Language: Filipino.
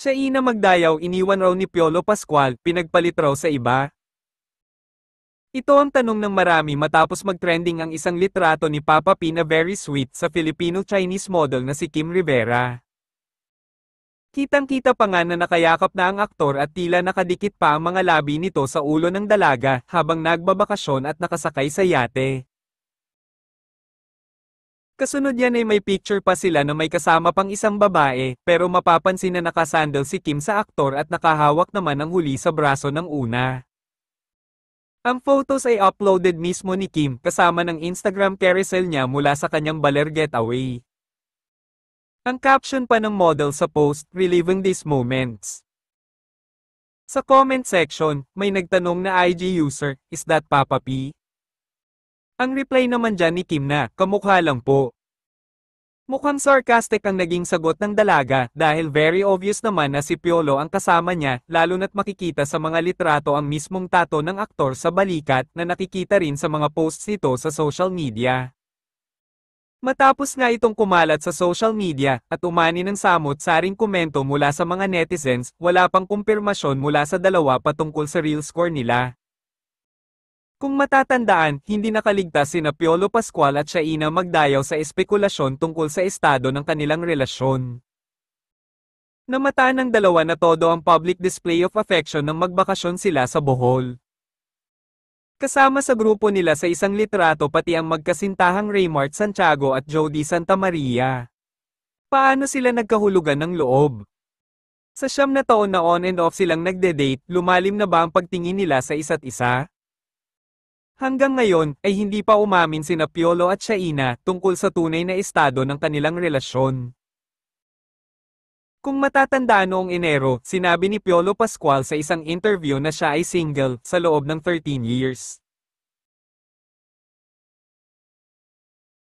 Siya ina magdayaw iniwan raw ni Piolo Pascual, pinagpalit raw sa iba. Ito ang tanong ng marami matapos mag-trending ang isang litrato ni Papa P na very sweet sa Filipino-Chinese model na si Kim Rivera. Kitang-kita pa nga na nakayakap na ang aktor at tila nakadikit pa ang mga labi nito sa ulo ng dalaga habang nagbabakasyon at nakasakay sa yate. Kasunod yan ay may picture pa sila na may kasama pang isang babae, pero mapapansin na nakasandal si Kim sa aktor at nakahawak naman ang huli sa braso ng una. Ang photos ay uploaded mismo ni Kim kasama ng Instagram carousel niya mula sa kanyang Baler getaway. Ang caption pa ng model sa post, reliving these moments. Sa comment section, may nagtanong na IG user, is that Papa P? Ang reply naman dyan ni Kim na, kamukha lang po. Mukhang sarcastic ang naging sagot ng dalaga dahil very obvious naman na si Piolo ang kasama niya lalo na't makikita sa mga litrato ang mismong tato ng aktor sa balikat na nakikita rin sa mga posts nito sa social media. Matapos nga itong kumalat sa social media at umani ng samot-saring komento mula sa mga netizens, wala pang kumpirmasyon mula sa dalawa patungkol sa real score nila. Kung matatandaan, hindi nakaligtas sina Piolo Pascual at Shaina Magdayaw sa espekulasyon tungkol sa estado ng kanilang relasyon. Namataan ng dalawa na todo ang public display of affection nang magbakasyon sila sa Bohol. Kasama sa grupo nila sa isang litrato pati ang magkasintahang Raymart Santiago at Jody Santa Maria. Paano sila nagkahulugan ng loob? Sa 9 na taon na on and off silang nagde-date, lumalim na ba ang pagtingin nila sa isa't isa? Hanggang ngayon, ay hindi pa umamin sina Piolo at Shaina tungkol sa tunay na estado ng kanilang relasyon. Kung matatandaan noong Enero, sinabi ni Piolo Pascual sa isang interview na siya ay single sa loob ng 13 years.